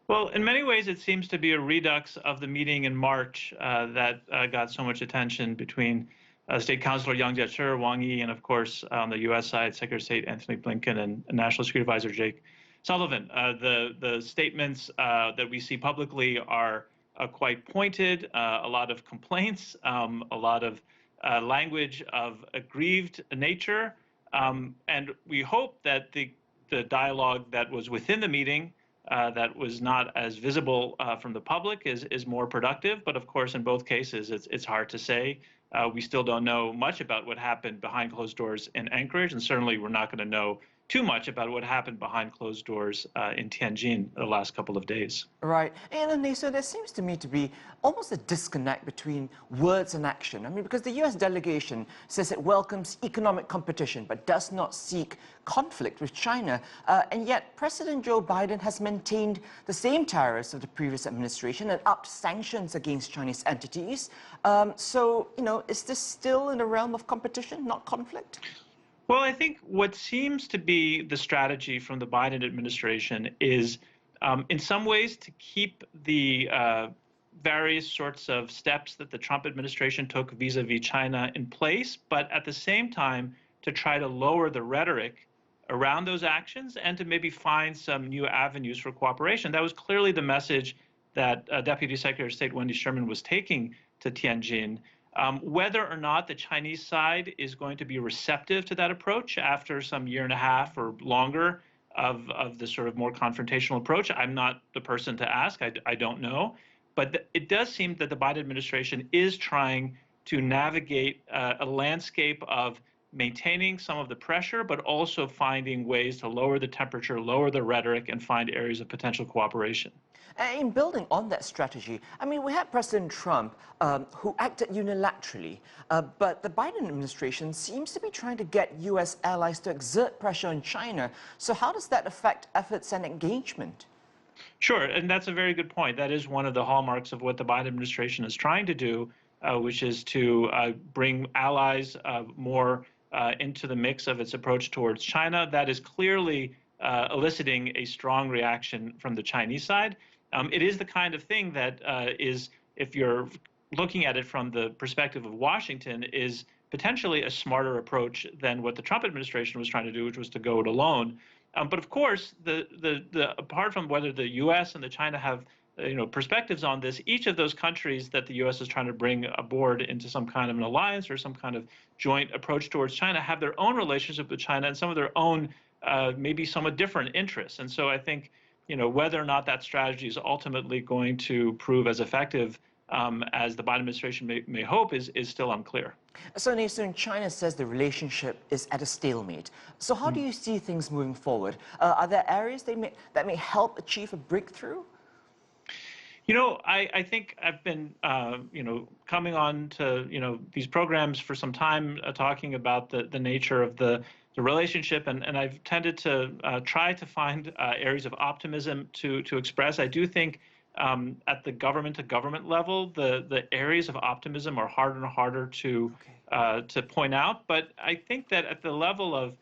Well, in many ways, it seems to be a redux of the meeting in March that got so much attention between State Councilor Yang Jiechi, Wang Yi, and of course, on the U.S. side, Secretary of State Anthony Blinken and National Security Advisor Jake Sullivan. The statements that we see publicly are quite pointed, a lot of complaints, a lot of language of aggrieved nature, and we hope that the dialogue that was within the meeting that was not as visible from the public is more productive. But of course, in both cases, it's hard to say. We still don't know much about what happened behind closed doors in Anchorage, and certainly we're not going to know too much about what happened behind closed doors in Tianjin the last couple of days. Right. And so there seems to me to be almost a disconnect between words and action. I mean, because the U.S. delegation says it welcomes economic competition but does not seek conflict with China. And yet President Joe Biden has maintained the same tariffs of the previous administration and upped sanctions against Chinese entities. So, is this still in the realm of competition, not conflict? Well, I think what seems to be the strategy from the Biden administration is, in some ways, to keep the various sorts of steps that the Trump administration took vis-a-vis China in place, but at the same time, to try to lower the rhetoric around those actions and to maybe find some new avenues for cooperation. That was clearly the message that Deputy Secretary of State Wendy Sherman was taking to Tianjin. Whether or not the Chinese side is going to be receptive to that approach after some year and a half or longer of the sort of more confrontational approach, I'm not the person to ask. I don't know. But it does seem that the Biden administration is trying to navigate a landscape of maintaining some of the pressure, but also finding ways to lower the temperature, lower the rhetoric, and find areas of potential cooperation. In building on that strategy, I mean, we had President Trump who acted unilaterally, but the Biden administration seems to be trying to get U.S. allies to exert pressure on China. So how does that affect efforts and engagement? Sure, and that's a very good point. That is one of the hallmarks of what the Biden administration is trying to do, which is to bring allies more into the mix of its approach towards China. That is clearly eliciting a strong reaction from the Chinese side. It is the kind of thing that is, if you're looking at it from the perspective of Washington, is potentially a smarter approach than what the Trump administration was trying to do, which was to go it alone. But of course, apart from whether the U.S. and the China have perspectives on this, each of those countries that the U.S. is trying to bring aboard into some kind of an alliance or some kind of joint approach towards China have their own relationship with China and some of their own maybe somewhat different interests. And so I think whether or not that strategy is ultimately going to prove as effective as the Biden administration may hope is still unclear. So, Neysun, China says the relationship is at a stalemate. So how do you see things moving forward? Are there areas that may help achieve a breakthrough? I think I've been, coming on to, these programs for some time, talking about the nature of the relationship, and I've tended to try to find areas of optimism to express. I do think at the government-to-government level, the areas of optimism are harder and harder to point out. But I think that at the level of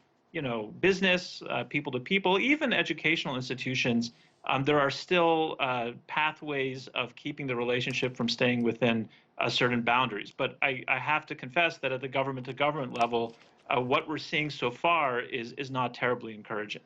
business, people to people, even educational institutions, there are still pathways of keeping the relationship from staying within certain boundaries. But I have to confess that at the government-to-government level, what we're seeing so far is not terribly encouraging.